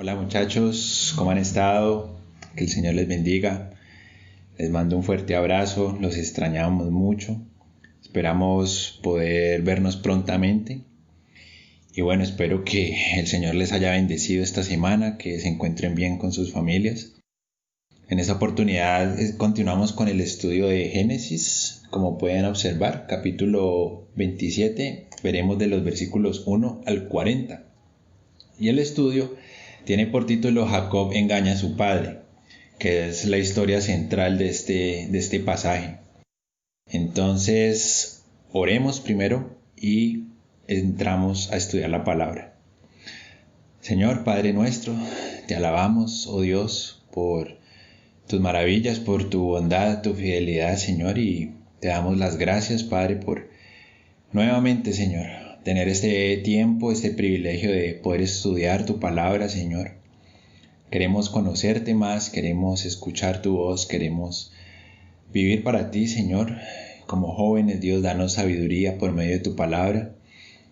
Hola muchachos, ¿cómo han estado? Que el Señor les bendiga. Les mando un fuerte abrazo, los extrañamos mucho. Esperamos poder vernos prontamente. Y bueno, espero que el Señor les haya bendecido esta semana, que se encuentren bien con sus familias. En esta oportunidad continuamos con el estudio de Génesis. Como pueden observar, capítulo 27, veremos de los versículos 1 al 40. Y el estudio tiene por título Jacob engaña a su padre, que es la historia central de este pasaje. Entonces, oremos primero y entramos a estudiar la palabra. Señor, Padre nuestro, te alabamos, oh Dios, por tus maravillas, por tu bondad, tu fidelidad, Señor, y te damos las gracias, Padre, por nuevamente, Señor, tener este tiempo, este privilegio de poder estudiar tu palabra, Señor. Queremos conocerte más, queremos escuchar tu voz, queremos vivir para ti, Señor. Como jóvenes, Dios, danos sabiduría por medio de tu palabra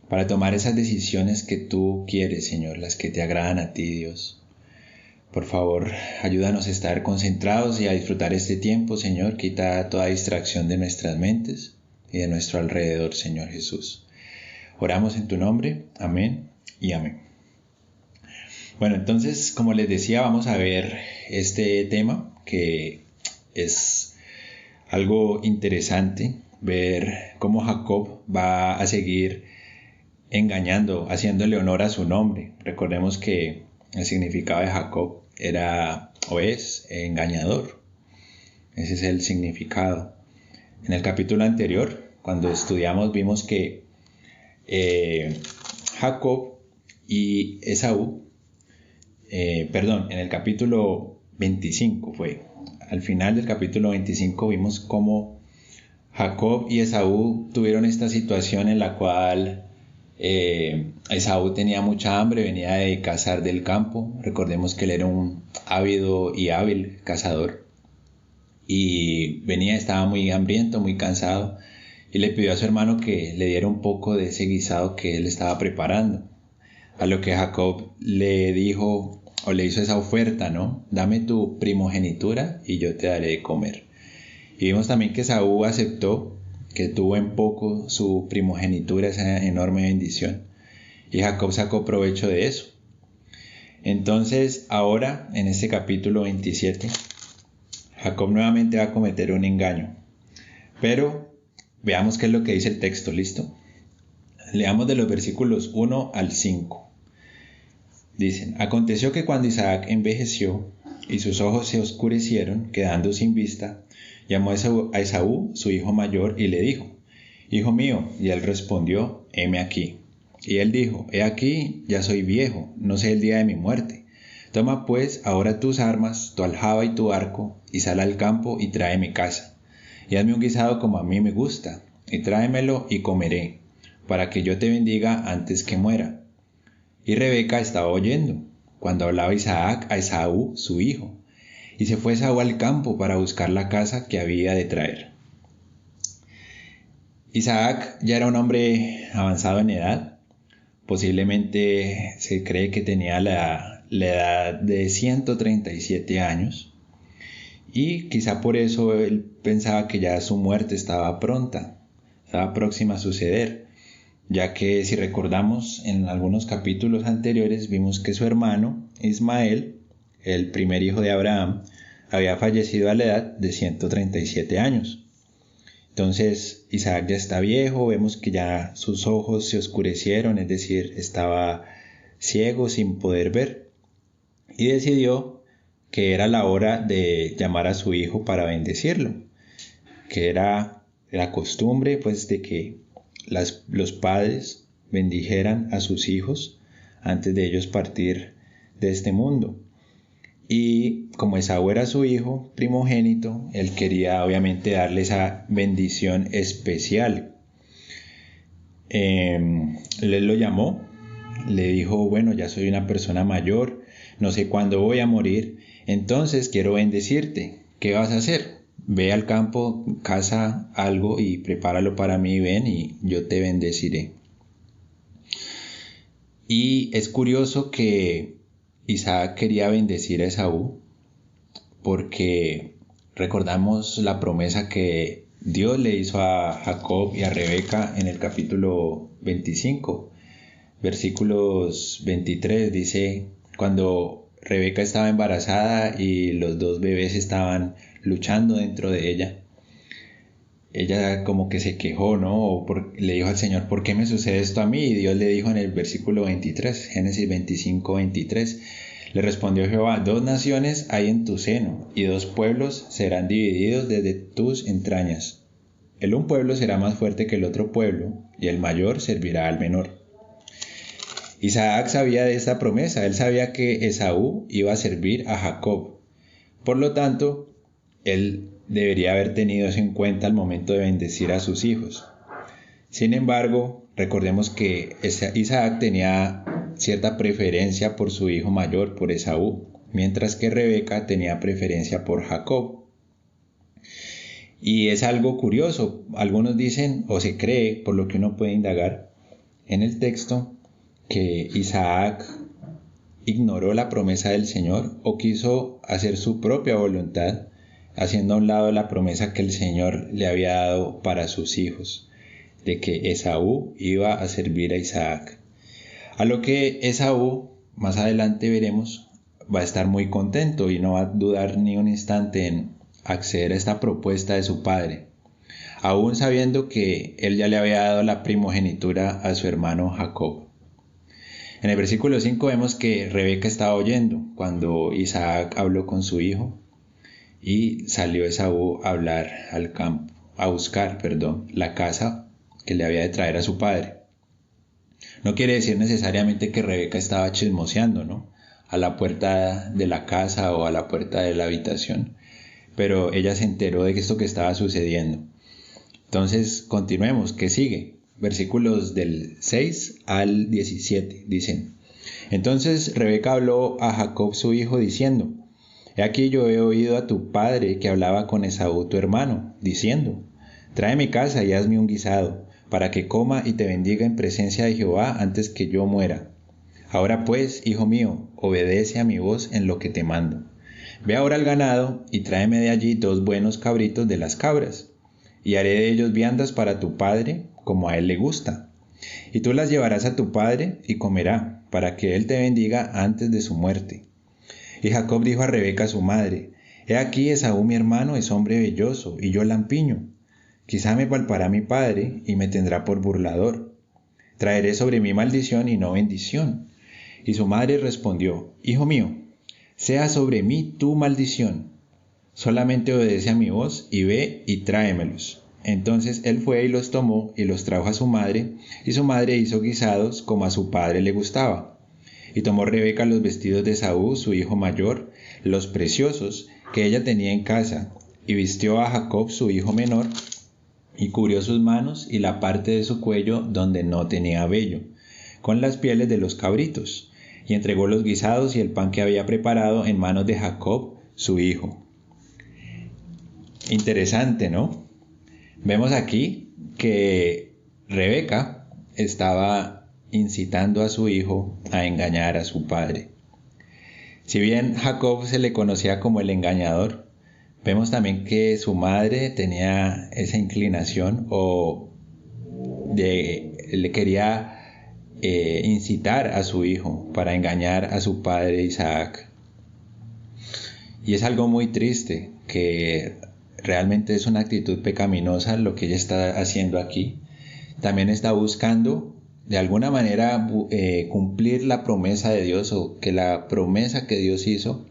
para tomar esas decisiones que tú quieres, Señor, las que te agradan a ti, Dios. Por favor, ayúdanos a estar concentrados y a disfrutar este tiempo, Señor. Quita toda distracción de nuestras mentes y de nuestro alrededor, Señor Jesús. Oramos en tu nombre. Amén y amén. Bueno, entonces, como les decía, vamos a ver este tema que es algo interesante, ver cómo Jacob va a seguir engañando, haciéndole honor a su nombre. Recordemos que el significado de Jacob era o es engañador. Ese es el significado. En el capítulo anterior, cuando estudiamos, vimos que Jacob y Esaú, en el capítulo 25 fue. Al final del capítulo 25 vimos cómo Jacob y Esaú tuvieron esta situación en la cual Esaú tenía mucha hambre, venía de cazar del campo. Recordemos que él era un ávido y hábil cazador. Y estaba muy hambriento, muy cansado. Y le pidió a su hermano que le diera un poco de ese guisado que él estaba preparando. A lo que Jacob le dijo o le hizo esa oferta, ¿no? Dame tu primogenitura y yo te daré de comer. Y vimos también que Esaú aceptó, que tuvo en poco su primogenitura, esa enorme bendición. Y Jacob sacó provecho de eso. Entonces, ahora, en este capítulo 27, Jacob nuevamente va a cometer un engaño. Pero veamos qué es lo que dice el texto, ¿listo? Leamos de los versículos 1 al 5. Dicen, aconteció que cuando Isaac envejeció y sus ojos se oscurecieron, quedando sin vista, llamó a Esaú, su hijo mayor, y le dijo, Hijo mío, y él respondió, heme aquí. Y él dijo, he aquí, ya soy viejo, no sé el día de mi muerte. Toma pues ahora tus armas, tu aljaba y tu arco, y sal al campo y tráeme casa. Y hazme un guisado como a mí me gusta, y tráemelo y comeré, para que yo te bendiga antes que muera. Y Rebeca estaba oyendo, cuando hablaba Isaac a Esaú, su hijo. Y se fue Esaú al campo para buscar la casa que había de traer. Isaac ya era un hombre avanzado en edad. Posiblemente se cree que tenía la edad de 137 años. Y quizá por eso él pensaba que ya su muerte estaba pronta, estaba próxima a suceder. Ya que si recordamos en algunos capítulos anteriores vimos que su hermano Ismael, el primer hijo de Abraham, había fallecido a la edad de 137 años. Entonces Isaac ya está viejo, vemos que ya sus ojos se oscurecieron, es decir, estaba ciego sin poder ver, y decidió que era la hora de llamar a su hijo para bendecirlo, que era la costumbre pues de que los padres bendijeran a sus hijos antes de ellos partir de este mundo. Y como Esaú era su hijo primogénito, él quería obviamente darle esa bendición especial. Él lo llamó, le dijo, bueno, ya soy una persona mayor, no sé cuándo voy a morir, entonces quiero bendecirte. ¿Qué vas a hacer? Ve al campo, caza algo y prepáralo para mí, ven y yo te bendeciré. Y es curioso que Isaac quería bendecir a Esaú porque recordamos la promesa que Dios le hizo a Jacob y a Rebeca en el capítulo 25, versículos 23, dice, cuando Rebeca estaba embarazada y los dos bebés estaban luchando dentro de ella como que se quejó, ¿no? Le dijo al Señor, ¿por qué me sucede esto a mí? Y Dios le dijo en el versículo 23, Génesis 25, 23, le respondió Jehová, 2 naciones hay en tu seno, y 2 pueblos serán divididos desde tus entrañas. El un pueblo será más fuerte que el otro pueblo, y el mayor servirá al menor. Isaac sabía de esta promesa, él sabía que Esaú iba a servir a Jacob. Por lo tanto, él debería haber tenido eso en cuenta al momento de bendecir a sus hijos. Sin embargo, recordemos que Isaac tenía cierta preferencia por su hijo mayor, por Esaú, mientras que Rebeca tenía preferencia por Jacob. Y es algo curioso, algunos dicen o se cree, por lo que uno puede indagar en el texto, que Isaac ignoró la promesa del Señor o quiso hacer su propia voluntad, haciendo a un lado la promesa que el Señor le había dado para sus hijos, de que Esaú iba a servir a Isaac. A lo que Esaú, más adelante veremos, va a estar muy contento y no va a dudar ni un instante en acceder a esta propuesta de su padre, aún sabiendo que él ya le había dado la primogenitura a su hermano Jacob. En el versículo 5 vemos que Rebeca estaba oyendo cuando Isaac habló con su hijo y salió Esaú a hablar al campo, a buscar, la casa que le había de traer a su padre. No quiere decir necesariamente que Rebeca estaba chismoseando, ¿no?, a la puerta de la casa o a la puerta de la habitación, pero ella se enteró de esto que estaba sucediendo. Entonces, continuemos, ¿qué sigue? Versículos del 6 al 17 dicen: Entonces Rebeca habló a Jacob su hijo diciendo: He aquí yo he oído a tu padre que hablaba con Esaú tu hermano, diciendo: Tráeme casa y hazme un guisado, para que coma y te bendiga en presencia de Jehová antes que yo muera. Ahora pues, hijo mío, obedece a mi voz en lo que te mando. Ve ahora al ganado y tráeme de allí 2 buenos cabritos de las cabras, y haré de ellos viandas para tu padre, como a él le gusta. Y tú las llevarás a tu padre y comerá, para que él te bendiga antes de su muerte. Y Jacob dijo a Rebeca su madre: He aquí Esaú mi hermano es hombre velloso, y yo lampiño. Quizá me palpará mi padre, y me tendrá por burlador. Traeré sobre mí maldición y no bendición. Y su madre respondió: Hijo mío, sea sobre mí tu maldición. Solamente obedece a mi voz, y ve y tráemelos. Entonces él fue y los tomó, y los trajo a su madre, y su madre hizo guisados como a su padre le gustaba. Y tomó Rebeca los vestidos de Esaú, su hijo mayor, los preciosos que ella tenía en casa, y vistió a Jacob, su hijo menor, y cubrió sus manos y la parte de su cuello donde no tenía vello, con las pieles de los cabritos, y entregó los guisados y el pan que había preparado en manos de Jacob, su hijo. Interesante, ¿no? Vemos aquí que Rebeca estaba incitando a su hijo a engañar a su padre. Si bien Jacob se le conocía como el engañador, vemos también que su madre tenía esa inclinación le quería incitar a su hijo para engañar a su padre Isaac. Y es algo muy triste, que realmente es una actitud pecaminosa lo que ella está haciendo aquí. También está buscando de alguna manera cumplir la promesa de Dios, o que la promesa que Dios hizo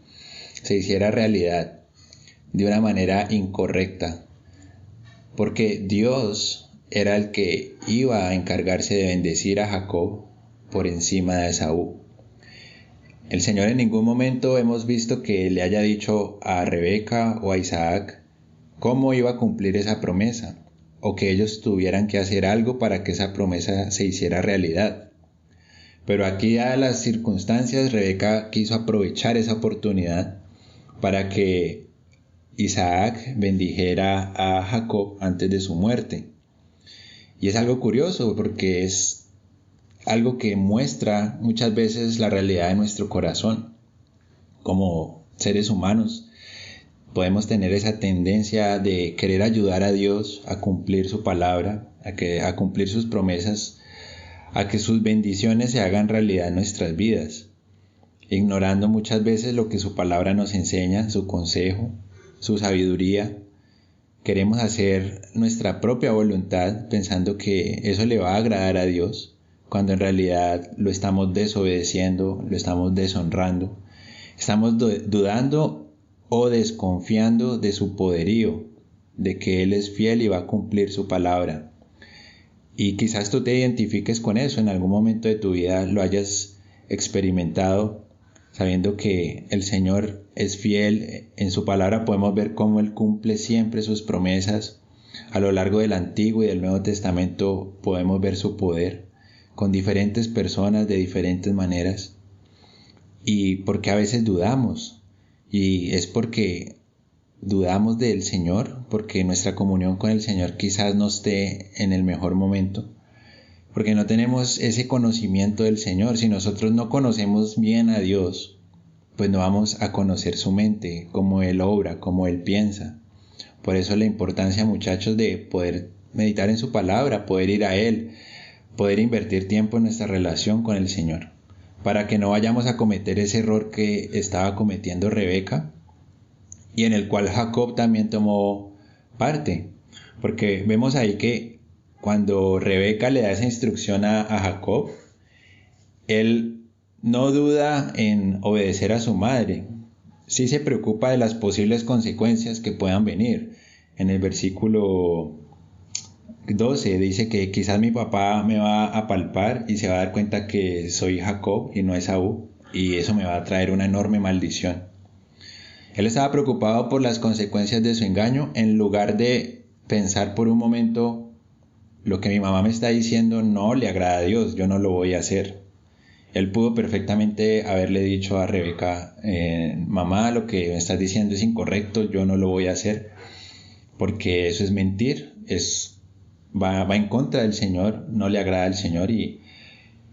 se hiciera realidad de una manera incorrecta, porque Dios era el que iba a encargarse de bendecir a Jacob por encima de Esaú. El Señor en ningún momento hemos visto que le haya dicho a Rebeca o a Isaac cómo iba a cumplir esa promesa, o que ellos tuvieran que hacer algo para que esa promesa se hiciera realidad. Pero aquí, dadas las circunstancias, Rebeca quiso aprovechar esa oportunidad para que Isaac bendijera a Jacob antes de su muerte. Y es algo curioso porque es algo que muestra muchas veces la realidad de nuestro corazón. como seres humanos podemos tener esa tendencia de querer ayudar a Dios a cumplir su palabra, a cumplir sus promesas, a que sus bendiciones se hagan realidad en nuestras vidas, ignorando muchas veces lo que su palabra nos enseña, su consejo, su sabiduría. Queremos hacer nuestra propia voluntad pensando que eso le va a agradar a Dios, cuando en realidad lo estamos desobedeciendo, lo estamos deshonrando, estamos dudando o desconfiando de su poderío, de que Él es fiel y va a cumplir su palabra. Y quizás tú te identifiques con eso, en algún momento de tu vida lo hayas experimentado, sabiendo que el Señor es fiel. En su palabra podemos ver cómo Él cumple siempre sus promesas. A lo largo del Antiguo y del Nuevo Testamento podemos ver su poder con diferentes personas de diferentes maneras. Y porque a veces dudamos, y es porque dudamos del Señor, porque nuestra comunión con el Señor quizás no esté en el mejor momento, porque no tenemos ese conocimiento del Señor. Si nosotros no conocemos bien a Dios, pues no vamos a conocer su mente, cómo Él obra, cómo Él piensa. Por eso la importancia, muchachos, de poder meditar en su palabra, poder ir a Él, poder invertir tiempo en nuestra relación con el Señor, para que no vayamos a cometer ese error que estaba cometiendo Rebeca y en el cual Jacob también tomó parte, porque vemos ahí que cuando Rebeca le da esa instrucción a Jacob, él no duda en obedecer a su madre, sí se preocupa de las posibles consecuencias que puedan venir. En el versículo 12 dice que quizás mi papá me va a palpar y se va a dar cuenta que soy Jacob y no Esaú, y eso me va a traer una enorme maldición. Él estaba preocupado por las consecuencias de su engaño, en lugar de pensar por un momento: lo que mi mamá me está diciendo no le agrada a Dios, yo no lo voy a hacer. Él pudo perfectamente haberle dicho a Rebeca: mamá, lo que me estás diciendo es incorrecto, yo no lo voy a hacer, porque eso es mentir, va en contra del Señor, no le agrada al Señor, y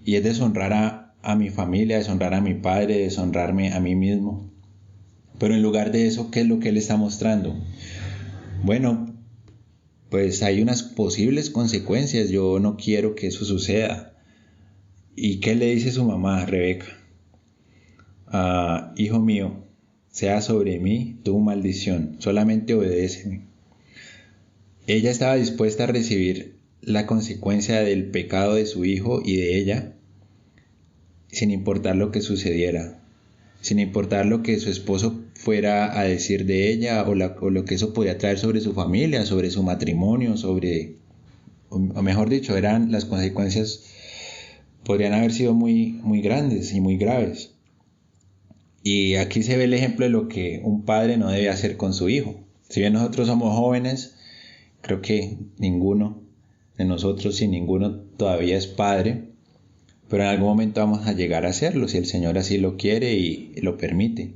es deshonrar a mi familia, deshonrar a mi padre, deshonrarme a mí mismo. Pero en lugar de eso, ¿qué es lo que Él está mostrando? Bueno, pues hay unas posibles consecuencias, yo no quiero que eso suceda. ¿Y qué le dice su mamá a Rebeca? Hijo mío, sea sobre mí tu maldición, solamente obedéceme. Ella estaba dispuesta a recibir la consecuencia del pecado de su hijo y de ella, sin importar lo que sucediera, sin importar lo que su esposo fuera a decir de ella, o lo que eso podía traer sobre su familia, sobre su matrimonio, o mejor dicho, las consecuencias podrían haber sido muy, muy grandes y muy graves. Y aquí se ve el ejemplo de lo que un padre no debe hacer con su hijo. Si bien nosotros somos jóvenes, creo que ninguno de nosotros, si ninguno todavía es padre, pero en algún momento vamos a llegar a hacerlo, si el Señor así lo quiere y lo permite.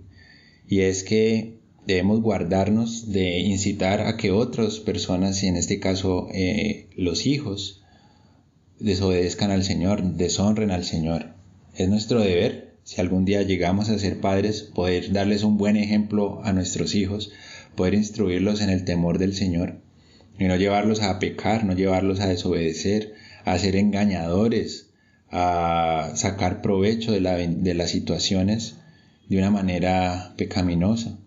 Y es que debemos guardarnos de incitar a que otras personas, y en este caso los hijos, desobedezcan al Señor, deshonren al Señor. Es nuestro deber, si algún día llegamos a ser padres, poder darles un buen ejemplo a nuestros hijos, poder instruirlos en el temor del Señor, y no llevarlos a pecar, no llevarlos a desobedecer, a ser engañadores, a sacar provecho de las situaciones de una manera pecaminosa.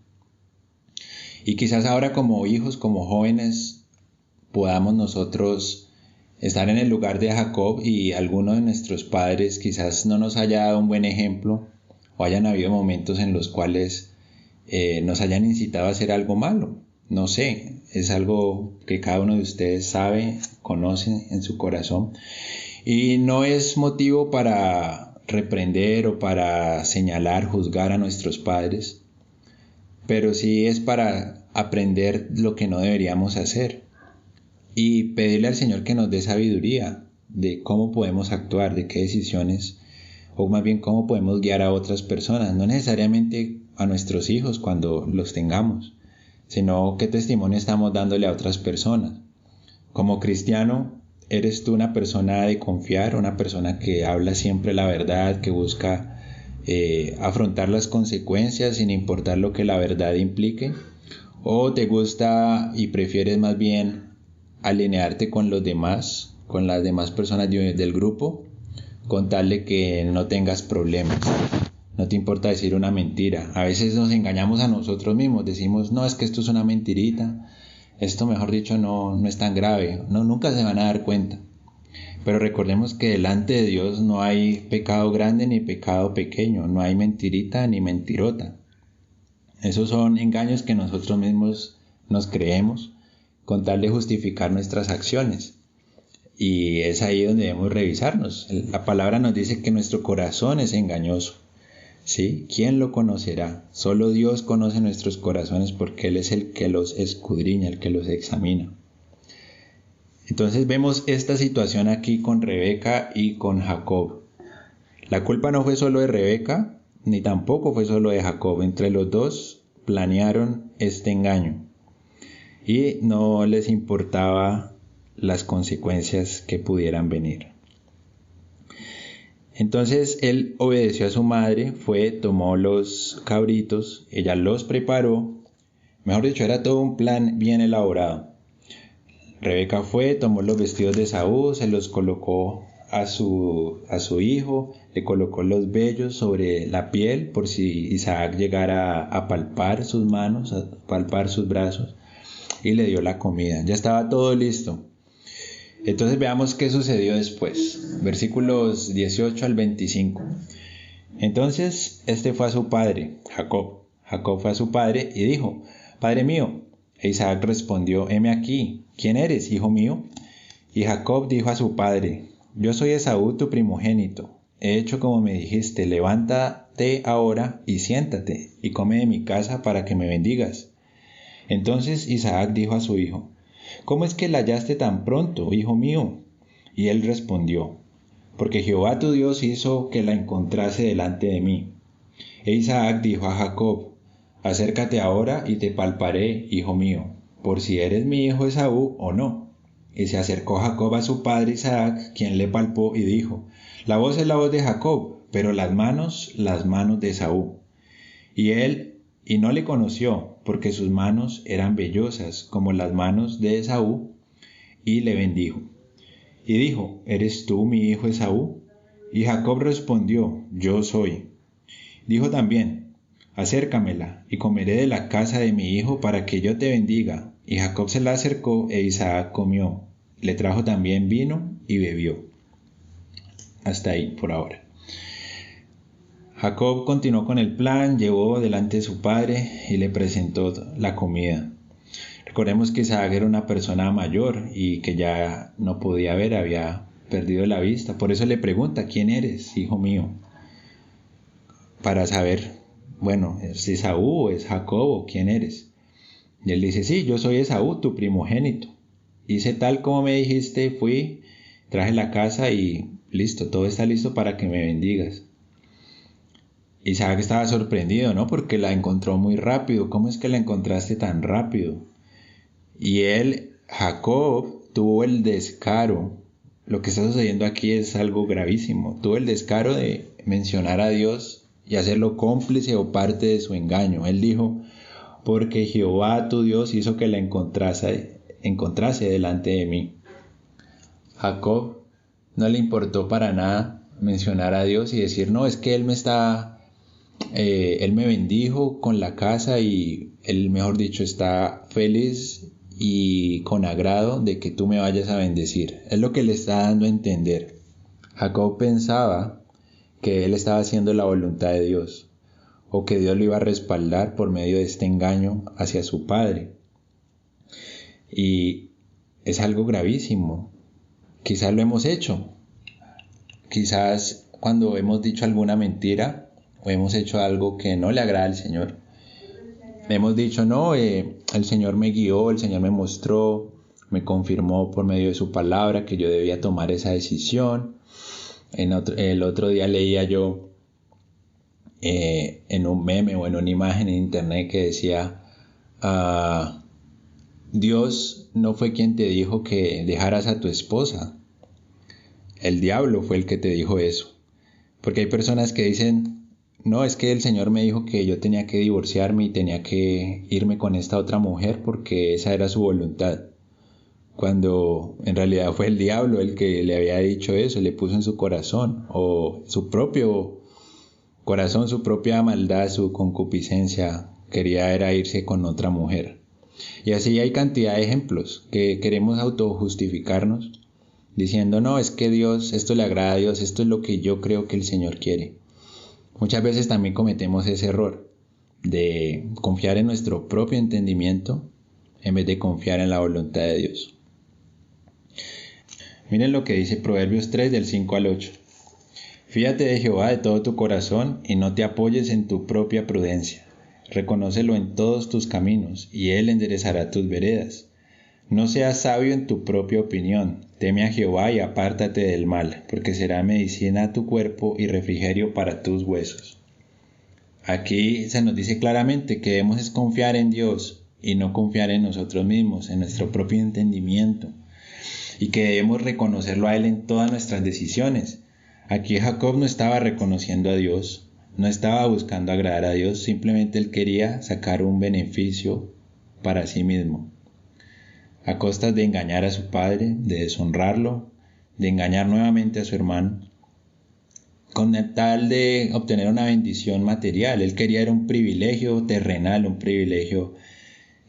Y quizás ahora, como hijos, como jóvenes, podamos nosotros estar en el lugar de Jacob, y alguno de nuestros padres quizás no nos haya dado un buen ejemplo, o hayan habido momentos en los cuales nos hayan incitado a hacer algo malo. No sé, es algo que cada uno de ustedes sabe, conoce en su corazón, y no es motivo para reprender o para señalar, juzgar a nuestros padres, pero sí es para aprender lo que no deberíamos hacer y pedirle al Señor que nos dé sabiduría de cómo podemos actuar, de qué decisiones, o más bien cómo podemos guiar a otras personas, no necesariamente a nuestros hijos cuando los tengamos, sino qué testimonio estamos dándole a otras personas. Como cristiano, ¿eres tú una persona de confiar, una persona que habla siempre la verdad, que busca afrontar las consecuencias sin importar lo que la verdad implique? ¿O te gusta y prefieres más bien alinearte con los demás, con las demás personas del grupo, con tal de que no tengas problemas? No te importa decir una mentira. A veces nos engañamos a nosotros mismos, decimos, no, es que esto es una mentirita, esto mejor dicho no es tan grave, no, nunca se van a dar cuenta. Pero recordemos que delante de Dios no hay pecado grande ni pecado pequeño, no hay mentirita ni mentirota. Esos son engaños que nosotros mismos nos creemos con tal de justificar nuestras acciones. Y es ahí donde debemos revisarnos. La palabra nos dice que nuestro corazón es engañoso. ¿Sí? ¿Quién lo conocerá? Solo Dios conoce nuestros corazones porque Él es el que los escudriña, el que los examina. Entonces vemos esta situación aquí con Rebeca y con Jacob. La culpa no fue solo de Rebeca, ni tampoco fue solo de Jacob. Entre los dos planearon este engaño y no les importaba las consecuencias que pudieran venir. Entonces él obedeció a su madre, tomó los cabritos, ella los preparó, mejor dicho, era todo un plan bien elaborado. Rebeca tomó los vestidos de Esaú, se los colocó a su hijo, le colocó los vellos sobre la piel por si Isaac llegara a palpar sus manos, a palpar sus brazos, y le dio la comida. Ya estaba todo listo. Entonces veamos qué sucedió después. Versículos 18 al 25. Entonces fue a su padre, Jacob. Jacob fue a su padre y dijo, Padre mío. E Isaac respondió, heme aquí, ¿quién eres, hijo mío? Y Jacob dijo a su padre, yo soy Esaú, tu primogénito. He hecho como me dijiste, levántate ahora y siéntate, y come de mi casa para que me bendigas. Entonces Isaac dijo a su hijo, ¿cómo es que la hallaste tan pronto, hijo mío? Y él respondió, porque Jehová tu Dios hizo que la encontrase delante de mí. E Isaac dijo a Jacob, acércate ahora y te palparé, hijo mío, por si eres mi hijo Esaú o no. Y se acercó Jacob a su padre Isaac, quien le palpó y dijo, la voz es la voz de Jacob, pero las manos de Esaú. Y no le conoció, porque sus manos eran vellosas, como las manos de Esaú, y le bendijo. Y dijo, ¿eres tú mi hijo Esaú? Y Jacob respondió, yo soy. Dijo también, acércamela, y comeré de la casa de mi hijo para que yo te bendiga. Y Jacob se la acercó, e Isaac comió. Le trajo también vino y bebió. Hasta ahí por ahora. Jacob continuó con el plan, llevó delante de su padre y le presentó la comida. Recordemos que Isaac era una persona mayor y que ya no podía ver, había perdido la vista. Por eso le pregunta, ¿quién eres, hijo mío? Para saber, bueno, ¿es Esaú o es Jacob o quién eres? Y él dice, sí, yo soy Esaú, tu primogénito. Hice tal como me dijiste, fui, traje la casa y listo, todo está listo para que me bendigas. Isaac estaba sorprendido, ¿no? Porque la encontró muy rápido. ¿Cómo es que la encontraste tan rápido? Y Jacob, tuvo el descaro. Lo que está sucediendo aquí es algo gravísimo. Tuvo el descaro de mencionar a Dios y hacerlo cómplice o parte de su engaño. Él dijo, porque Jehová tu Dios hizo que la encontrase delante de mí. Jacob no le importó para nada mencionar a Dios y decir, no, es que Él me bendijo con la casa y Él, mejor dicho, está feliz y con agrado de que tú me vayas a bendecir. Es lo que le está dando a entender. Jacob pensaba que él estaba haciendo la voluntad de Dios o que Dios lo iba a respaldar por medio de este engaño hacia su padre. Y es algo gravísimo. Quizás lo hemos hecho. Quizás cuando hemos dicho alguna mentira o hemos hecho algo que no le agrada al Señor, hemos dicho, no, el Señor me guió, el Señor me mostró, me confirmó por medio de su palabra que yo debía tomar esa decisión. El otro día leía yo en un meme o en una imagen en internet que decía, Dios no fue quien te dijo que dejaras a tu esposa, el diablo fue el que te dijo eso. Porque hay personas que dicen, no, es que el Señor me dijo que yo tenía que divorciarme y tenía que irme con esta otra mujer porque esa era su voluntad. Cuando en realidad fue el diablo el que le había dicho eso, le puso en su corazón, o su propio corazón, su propia maldad, su concupiscencia, quería era irse con otra mujer. Y así hay cantidad de ejemplos que queremos autojustificarnos, diciendo, no, es que Dios, esto le agrada a Dios, esto es lo que yo creo que el Señor quiere. Muchas veces también cometemos ese error de confiar en nuestro propio entendimiento en vez de confiar en la voluntad de Dios. Miren lo que dice Proverbios 3 del 5 al 8. Fíate de Jehová de todo tu corazón y no te apoyes en tu propia prudencia. Reconócelo en todos tus caminos y Él enderezará tus veredas. No seas sabio en tu propia opinión. Teme a Jehová y apártate del mal, porque será medicina a tu cuerpo y refrigerio para tus huesos. Aquí se nos dice claramente que debemos confiar en Dios y no confiar en nosotros mismos, en nuestro propio entendimiento, y que debemos reconocerlo a Él en todas nuestras decisiones. Aquí Jacob no estaba reconociendo a Dios, no estaba buscando agradar a Dios, simplemente él quería sacar un beneficio para sí mismo, a costas de engañar a su padre, de deshonrarlo, de engañar nuevamente a su hermano, con tal de obtener una bendición material. Él quería era un privilegio terrenal, un privilegio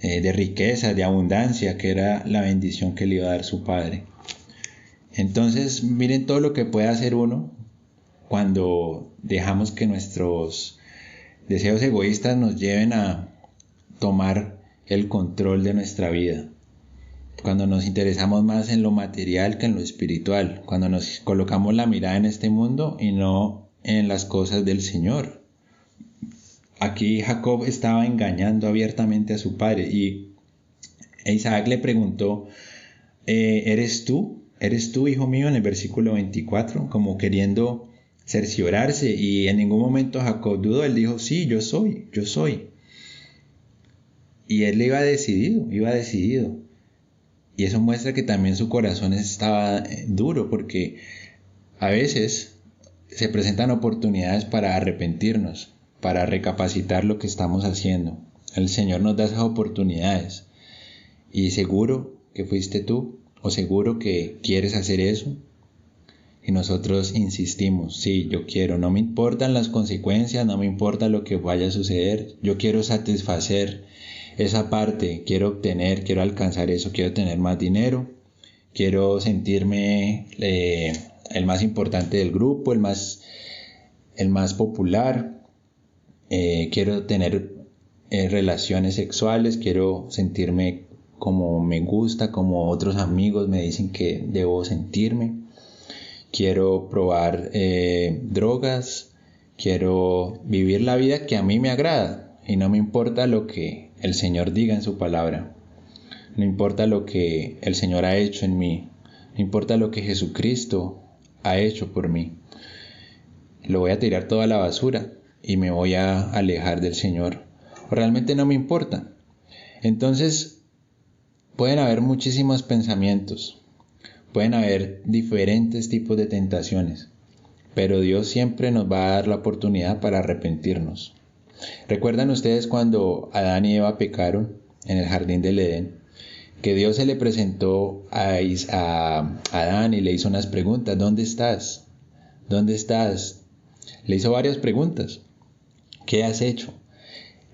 de riqueza, de abundancia, que era la bendición que le iba a dar su padre. Entonces, miren todo lo que puede hacer uno cuando dejamos que nuestros deseos egoístas nos lleven a tomar el control de nuestra vida. Cuando nos interesamos más en lo material que en lo espiritual, cuando nos colocamos la mirada en este mundo y no en las cosas del Señor. Aquí Jacob estaba engañando abiertamente a su padre y Isaac le preguntó, ¿eres tú, hijo mío? En el versículo 24, como queriendo cerciorarse, y en ningún momento Jacob dudó, él dijo, sí, yo soy. Y él iba decidido. Y eso muestra que también su corazón estaba duro, porque a veces se presentan oportunidades para arrepentirnos, para recapacitar lo que estamos haciendo. El Señor nos da esas oportunidades. Y seguro que fuiste tú, o seguro que quieres hacer eso. Y nosotros insistimos, sí, yo quiero, no me importan las consecuencias, no me importa lo que vaya a suceder, yo quiero satisfacer esa parte, quiero obtener, quiero alcanzar eso, quiero tener más dinero, quiero sentirme el más importante del grupo, el más popular, quiero tener relaciones sexuales, quiero sentirme como me gusta, como otros amigos me dicen que debo sentirme. Quiero probar drogas, quiero vivir la vida que a mí me agrada y no me importa lo que el Señor diga en su palabra, no importa lo que el Señor ha hecho en mí, no importa lo que Jesucristo ha hecho por mí. Lo voy a tirar toda a la basura y me voy a alejar del Señor. Realmente no me importa. Entonces pueden haber muchísimos pensamientos. Pueden haber diferentes tipos de tentaciones, pero Dios siempre nos va a dar la oportunidad para arrepentirnos. ¿Recuerdan ustedes cuando Adán y Eva pecaron en el jardín del Edén? Que Dios se le presentó a Adán y le hizo unas preguntas. ¿Dónde estás? ¿Dónde estás? Le hizo varias preguntas. ¿Qué has hecho?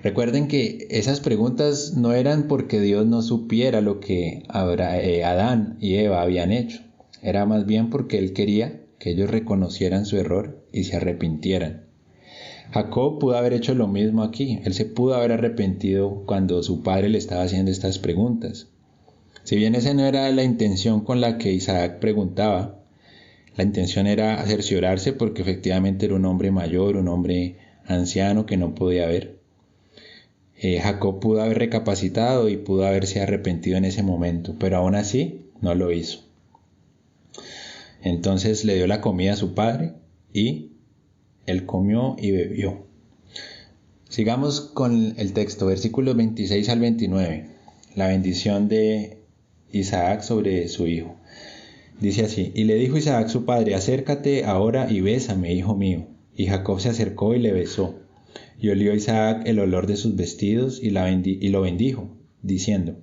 Recuerden que esas preguntas no eran porque Dios no supiera lo que Adán y Eva habían hecho. Era más bien porque Él quería que ellos reconocieran su error y se arrepintieran. Jacob pudo haber hecho lo mismo aquí. Él se pudo haber arrepentido cuando su padre le estaba haciendo estas preguntas. Si bien esa no era la intención con la que Isaac preguntaba, la intención era cerciorarse porque efectivamente era un hombre mayor, un hombre anciano que no podía ver. Jacob pudo haber recapacitado y pudo haberse arrepentido en ese momento, pero aún así no lo hizo. Entonces le dio la comida a su padre y él comió y bebió. Sigamos con el texto, versículos 26 al 29, la bendición de Isaac sobre su hijo. Dice así, y le dijo Isaac su padre, acércate ahora y bésame, hijo mío. Y Jacob se acercó y le besó. Y olió Isaac el olor de sus vestidos y lo bendijo, diciendo: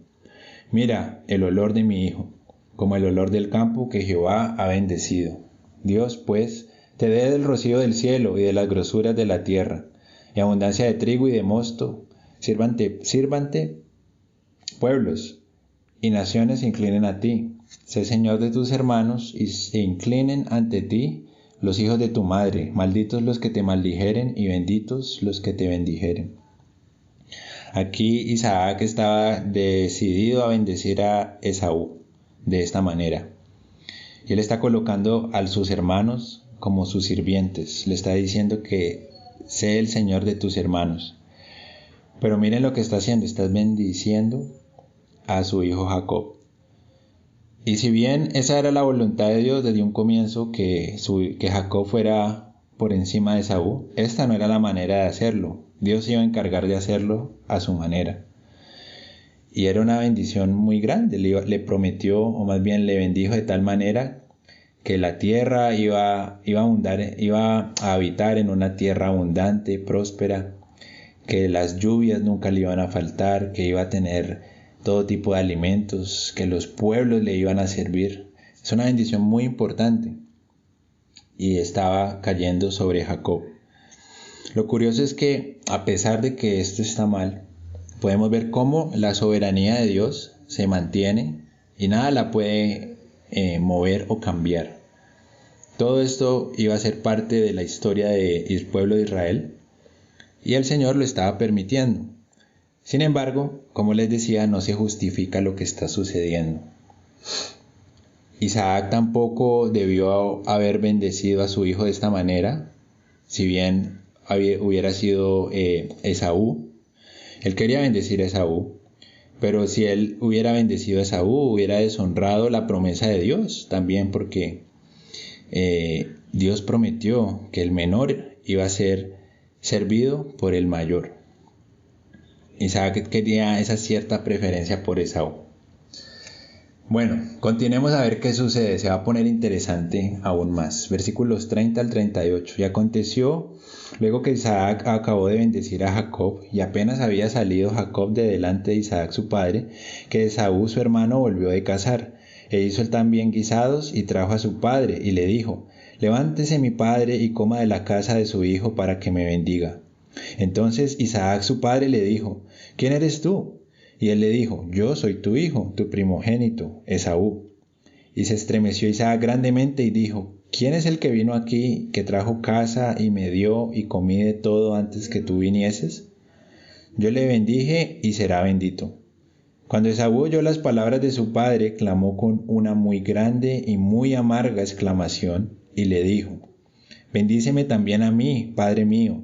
Mira el olor de mi hijo, como el olor del campo que Jehová ha bendecido. Dios, pues, te dé del rocío del cielo y de las grosuras de la tierra, y abundancia de trigo y de mosto. Sírvante pueblos, y naciones se inclinen a ti. Sé Señor de tus hermanos, y se inclinen ante ti los hijos de tu madre. Malditos los que te maldijeren, y benditos los que te bendijeren. Aquí Isaac estaba decidido a bendecir a Esaú de esta manera. Y él está colocando a sus hermanos como sus sirvientes. Le está diciendo que sé el Señor de tus hermanos. Pero miren lo que está haciendo. Está bendiciendo a su hijo Jacob. Y si bien esa era la voluntad de Dios desde un comienzo, que Jacob fuera por encima de Esaú, esta no era la manera de hacerlo. Dios iba a encargar de hacerlo a su manera. Y era una bendición muy grande. Le prometió, o más bien le bendijo de tal manera que la tierra iba a habitar en una tierra abundante, próspera, que las lluvias nunca le iban a faltar, que iba a tener todo tipo de alimentos, que los pueblos le iban a servir. Es una bendición muy importante y estaba cayendo sobre Jacob. Lo curioso es que, a pesar de que esto está mal, podemos ver cómo la soberanía de Dios se mantiene y nada la puede mover o cambiar. Todo esto iba a ser parte de la historia del pueblo de Israel y el Señor lo estaba permitiendo. Sin embargo, como les decía, no se justifica lo que está sucediendo. Isaac tampoco debió haber bendecido a su hijo de esta manera, si bien hubiera sido Esaú. Él quería bendecir a Esaú, pero si él hubiera bendecido a Esaú, hubiera deshonrado la promesa de Dios también, porque Dios prometió que el menor iba a ser servido por el mayor. Isaac quería esa cierta preferencia por Esaú. Bueno, continuemos a ver qué sucede. Se va a poner interesante aún más. Versículos 30 al 38. Y aconteció, luego que Isaac acabó de bendecir a Jacob, y apenas había salido Jacob de delante de Isaac su padre, que Esaú su hermano volvió de cazar, e hizo él también guisados, y trajo a su padre, y le dijo: Levántese mi padre y coma de la casa de su hijo para que me bendiga. Entonces Isaac su padre le dijo: ¿Quién eres tú? Y él le dijo: Yo soy tu hijo, tu primogénito, Esaú. Y se estremeció Isaac grandemente y dijo: ¿Quién es el que vino aquí, que trajo casa y me dio y comí de todo antes que tú vinieses? Yo le bendije y será bendito. Cuando Esaú oyó las palabras de su padre, clamó con una muy grande y muy amarga exclamación y le dijo: Bendíceme también a mí, padre mío.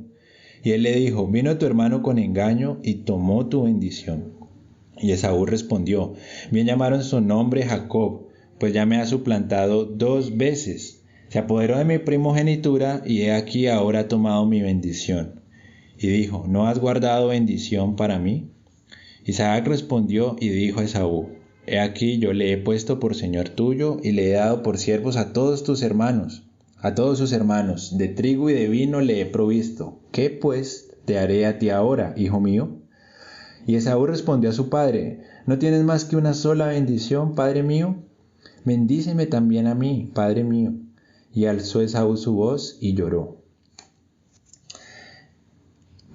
Y él le dijo: Vino tu hermano con engaño y tomó tu bendición. Y Esaú respondió: Bien llamaron su nombre Jacob, pues ya me ha suplantado 2 veces. Se apoderó de mi primogenitura y he aquí ahora ha tomado mi bendición. Y dijo: ¿No has guardado bendición para mí? Isaac respondió y dijo a Esaú: He aquí yo le he puesto por señor tuyo y le he dado por siervos a todos tus hermanos. A todos sus hermanos, de trigo y de vino le he provisto. ¿Qué pues te haré a ti ahora, hijo mío? Y Esaú respondió a su padre: ¿No tienes más que una sola bendición, padre mío? Bendíceme también a mí, padre mío. Y alzó Esaú su voz y lloró.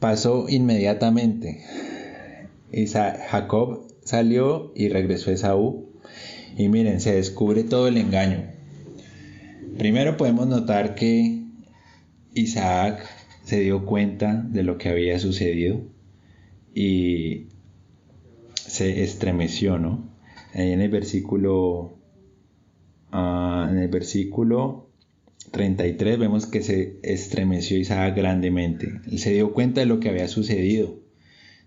Pasó inmediatamente. Jacob salió y regresó a Esaú. Y miren, se descubre todo el engaño. Primero podemos notar que Isaac se dio cuenta de lo que había sucedido y se estremeció, ¿no? Ahí en el versículo 33 vemos que se estremeció Isaac grandemente. Él se dio cuenta de lo que había sucedido,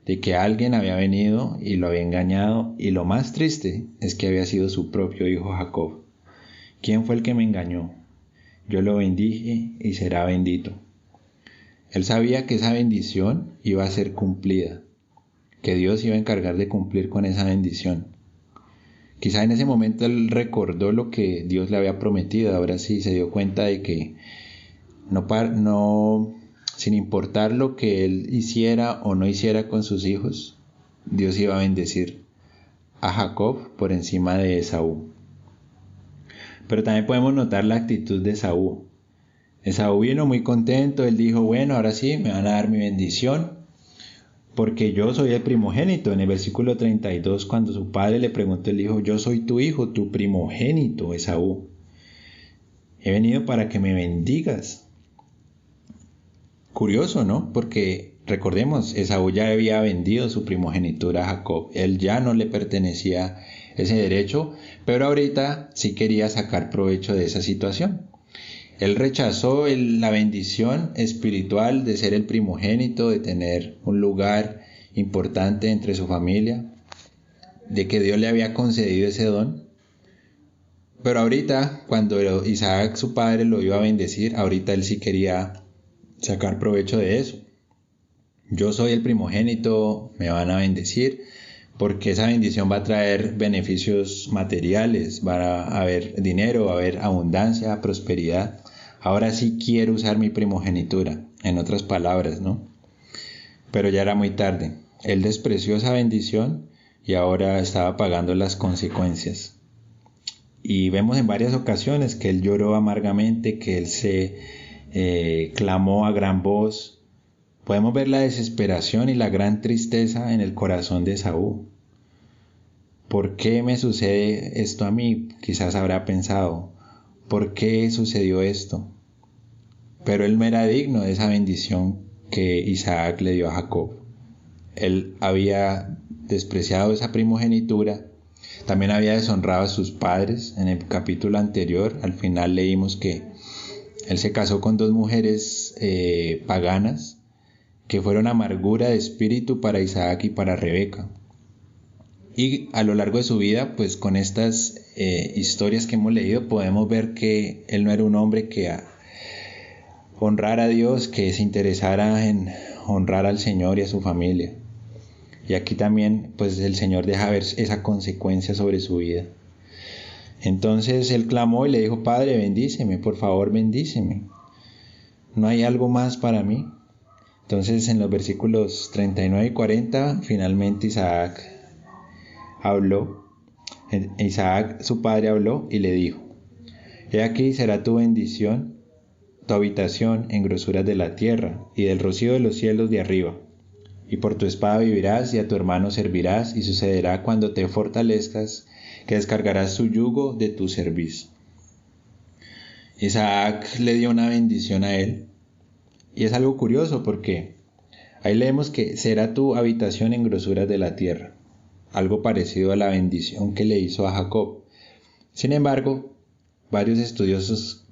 de que alguien había venido y lo había engañado, y lo más triste es que había sido su propio hijo Jacob. ¿Quién fue el que me engañó? Yo lo bendije y será bendito. Él sabía que esa bendición iba a ser cumplida, que Dios iba a encargar de cumplir con esa bendición. Quizá en ese momento él recordó lo que Dios le había prometido. Ahora sí se dio cuenta de que sin importar lo que él hiciera o no hiciera con sus hijos, Dios iba a bendecir a Jacob por encima de Esaú. Pero también podemos notar la actitud de Esaú. Esaú vino muy contento, él dijo, bueno, ahora sí, me van a dar mi bendición, porque yo soy el primogénito. En el versículo 32, cuando su padre le preguntó, él dijo, yo soy tu hijo, tu primogénito, Esaú. He venido para que me bendigas. Curioso, ¿no? Porque recordemos, Esaú ya había vendido su primogenitura a Jacob. Él ya no le pertenecía ese derecho, pero ahorita sí quería sacar provecho de esa situación. Él rechazó la bendición espiritual de ser el primogénito, de tener un lugar importante entre su familia, de que Dios le había concedido ese don. Pero ahorita, cuando Isaac, su padre, lo iba a bendecir, ahorita él sí quería sacar provecho de eso. Yo soy el primogénito, me van a bendecir, porque esa bendición va a traer beneficios materiales, va a haber dinero, va a haber abundancia, prosperidad. Ahora sí quiero usar mi primogenitura, en otras palabras, ¿no? Pero ya era muy tarde. Él despreció esa bendición y ahora estaba pagando las consecuencias. Y vemos en varias ocasiones que él lloró amargamente, que él se clamó a gran voz. Podemos ver la desesperación y la gran tristeza en el corazón de Esaú. ¿Por qué me sucede esto a mí? Quizás habrá pensado. ¿Por qué sucedió esto? Pero él no era digno de esa bendición que Isaac le dio a Jacob. Él había despreciado esa primogenitura, también había deshonrado a sus padres. En el capítulo anterior, al final leímos que él se casó con dos mujeres paganas, que fueron amargura de espíritu para Isaac y para Rebeca. Y a lo largo de su vida, pues con estas historias que hemos leído, podemos ver que él no era un hombre que honrara a Dios, que se interesara en honrar al Señor y a su familia. Y aquí también, pues el Señor deja ver esa consecuencia sobre su vida. Entonces él clamó y le dijo, Padre, bendíceme, por favor, bendíceme. ¿No hay algo más para mí? Entonces en los versículos 39 y 40, finalmente Isaac habló. Isaac, su padre, habló y le dijo, he aquí será tu bendición, tu habitación en grosuras de la tierra y del rocío de los cielos de arriba. Y por tu espada vivirás y a tu hermano servirás, y sucederá cuando te fortalezcas que descargarás su yugo de tu cerviz. Isaac le dio una bendición a él, y es algo curioso porque ahí leemos que será tu habitación en grosuras de la tierra, algo parecido a la bendición que le hizo a Jacob. Sin embargo, varios estudiosos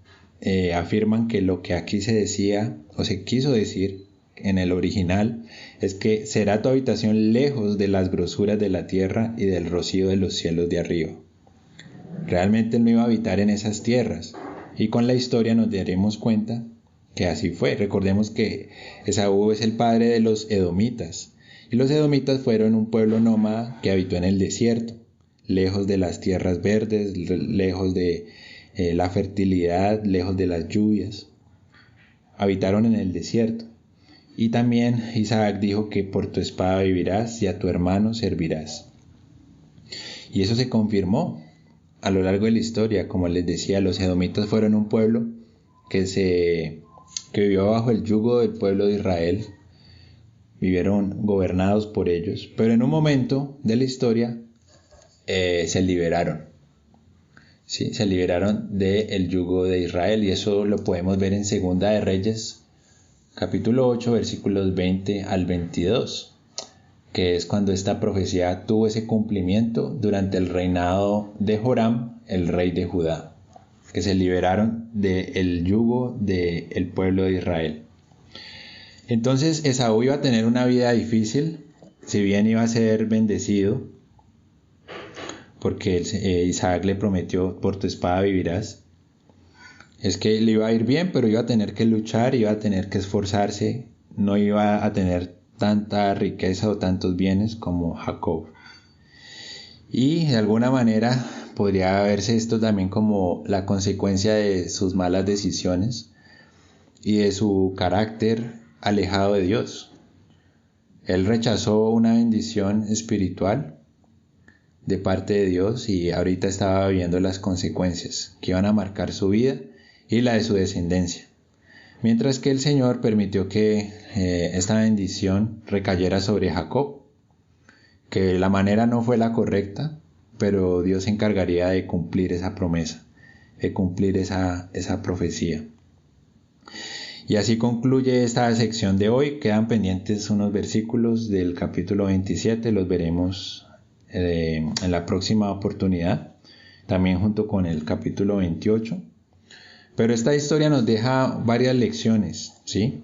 afirman que lo que aquí se decía o se quiso decir en el original es que será tu habitación lejos de las grosuras de la tierra y del rocío de los cielos de arriba. Realmente él no iba a habitar en esas tierras, y con la historia nos daremos cuenta que así fue. Recordemos que Esaú es el padre de los edomitas, y los edomitas fueron un pueblo nómada que habitó en el desierto, lejos de las tierras verdes, lejos de la fertilidad, lejos de las lluvias. Habitaron en el desierto. Y también Isaac dijo que por tu espada vivirás y a tu hermano servirás. Y eso se confirmó a lo largo de la historia. Como les decía, los edomitas fueron un pueblo que vivió bajo el yugo del pueblo de Israel. Vivieron gobernados por ellos. Pero en un momento de la historia se liberaron. ¿Sí? Se liberaron del yugo de Israel. Y eso lo podemos ver en Segunda de Reyes, capítulo 8, versículos 20 al 22, que es cuando esta profecía tuvo ese cumplimiento durante el reinado de Joram, el rey de Judá, que se liberaron del yugo del pueblo de Israel. Entonces Esaú iba a tener una vida difícil, si bien iba a ser bendecido, porque Isaac le prometió, por tu espada vivirás. Es que le iba a ir bien, pero iba a tener que luchar, iba a tener que esforzarse, no iba a tener tanta riqueza o tantos bienes como Jacob. Y de alguna manera podría verse esto también como la consecuencia de sus malas decisiones. y de su carácter alejado de Dios. Él rechazó una bendición espiritual de parte de Dios y ahorita estaba viviendo las consecuencias que iban a marcar su vida y la de su descendencia. Mientras que el Señor permitió que esta bendición recayera sobre Jacob, que la manera no fue la correcta, pero Dios se encargaría de cumplir esa promesa, de cumplir esa profecía. Y así concluye esta sección de hoy. Quedan pendientes unos versículos del capítulo 27, los veremos en la próxima oportunidad, también junto con el capítulo 28. Pero esta historia nos deja varias lecciones, ¿sí?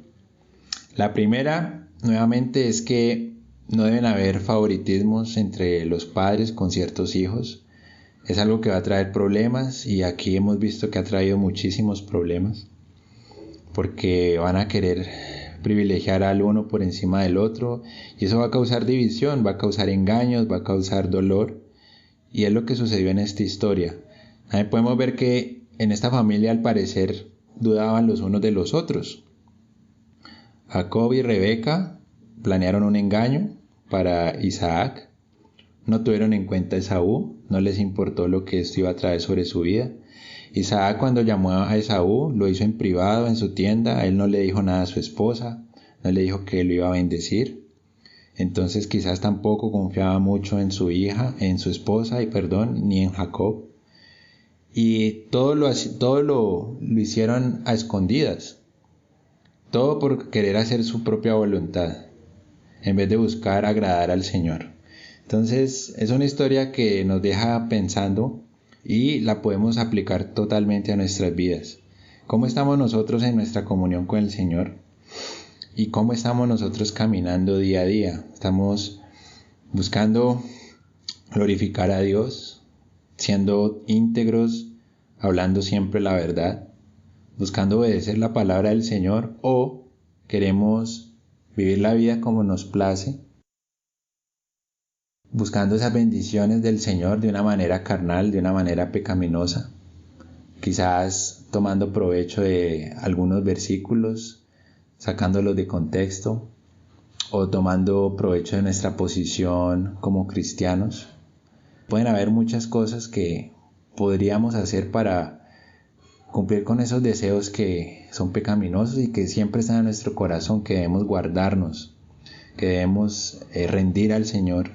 La primera, nuevamente, es que no deben haber favoritismos entre los padres con ciertos hijos. Es algo que va a traer problemas y aquí hemos visto que ha traído muchísimos problemas, porque van a querer privilegiar al uno por encima del otro y eso va a causar división, va a causar engaños, va a causar dolor, y es lo que sucedió en esta historia. También podemos ver que en esta familia al parecer dudaban los unos de los otros. Jacob y Rebeca planearon un engaño para Isaac, no tuvieron en cuenta a Esaú, no les importó lo que esto iba a traer sobre su vida. Isaac, cuando llamó a Esaú, lo hizo en privado en su tienda, a él no le dijo nada a su esposa, no le dijo que lo iba a bendecir. Entonces quizás tampoco confiaba mucho en su hija, en su esposa, ni en Jacob. Y todo lo hicieron a escondidas, todo por querer hacer su propia voluntad, en vez de buscar agradar al Señor. Entonces es una historia que nos deja pensando y la podemos aplicar totalmente a nuestras vidas. ¿Cómo estamos nosotros en nuestra comunión con el Señor? ¿Y cómo estamos nosotros caminando día a día? ¿Estamos buscando glorificar a Dios, siendo íntegros, hablando siempre la verdad, buscando obedecer la palabra del Señor, o queremos vivir la vida como nos place, buscando esas bendiciones del Señor de una manera carnal, de una manera pecaminosa, quizás tomando provecho de algunos versículos, sacándolos de contexto, o tomando provecho de nuestra posición como cristianos? Pueden haber muchas cosas que podríamos hacer para cumplir con esos deseos que son pecaminosos y que siempre están en nuestro corazón, que debemos guardarnos, que debemos rendir al Señor.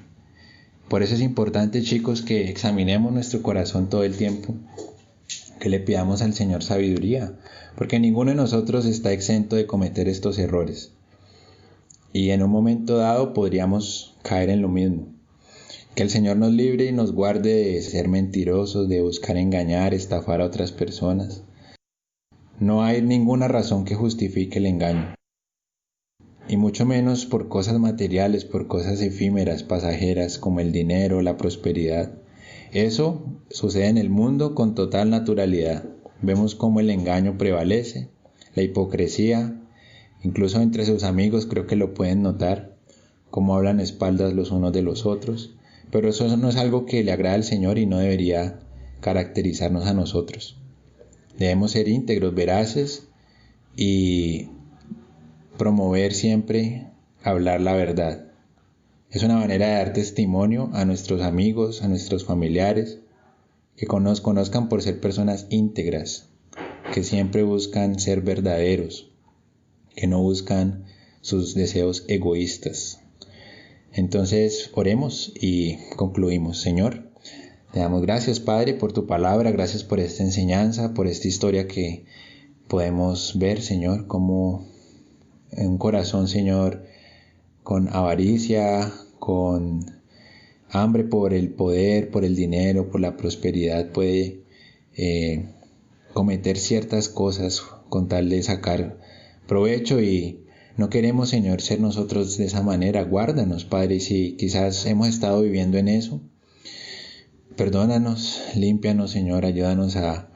Por eso es importante, chicos, que examinemos nuestro corazón todo el tiempo, que le pidamos al Señor sabiduría, porque ninguno de nosotros está exento de cometer estos errores. Y en un momento dado podríamos caer en lo mismo. Que el Señor nos libre y nos guarde de ser mentirosos, de buscar engañar, estafar a otras personas. No hay ninguna razón que justifique el engaño. Y mucho menos por cosas materiales, por cosas efímeras, pasajeras, como el dinero, la prosperidad. Eso sucede en el mundo con total naturalidad. Vemos cómo el engaño prevalece, la hipocresía, incluso entre sus amigos creo que lo pueden notar, cómo hablan a espaldas los unos de los otros. Pero eso no es algo que le agrada al Señor y no debería caracterizarnos a nosotros. Debemos ser íntegros, veraces y promover siempre hablar la verdad. Es una manera de dar testimonio a nuestros amigos, a nuestros familiares, que nos conozcan por ser personas íntegras, que siempre buscan ser verdaderos, que no buscan sus deseos egoístas. Entonces oremos y concluimos. Señor, te damos gracias, Padre, por tu palabra, gracias por esta enseñanza, por esta historia que podemos ver, Señor, como en un corazón, Señor, con avaricia, con hambre por el poder, por el dinero, por la prosperidad, puede cometer ciertas cosas con tal de sacar provecho, y no queremos, Señor, ser nosotros de esa manera. Guárdanos, Padre, y si quizás hemos estado viviendo en eso, perdónanos, límpianos, Señor, ayúdanos a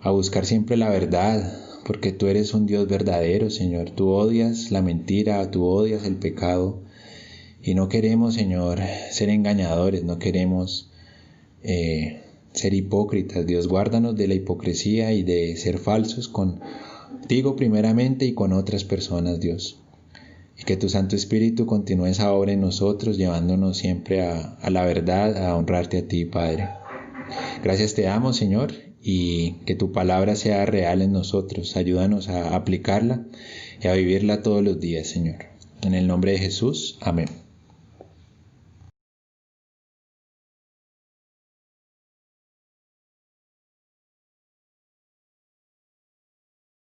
buscar siempre la verdad, porque tú eres un Dios verdadero, Señor. Tú odias la mentira, tú odias el pecado, y no queremos, Señor, ser engañadores, no queremos ser hipócritas. Dios, guárdanos de la hipocresía y de ser falsos con contigo primeramente y con otras personas, Dios. Y que tu Santo Espíritu continúe esa obra en nosotros, llevándonos siempre a la verdad, a honrarte a ti, Padre. Gracias te damos, Señor, y que tu palabra sea real en nosotros. Ayúdanos a aplicarla y a vivirla todos los días, Señor. En el nombre de Jesús, amén.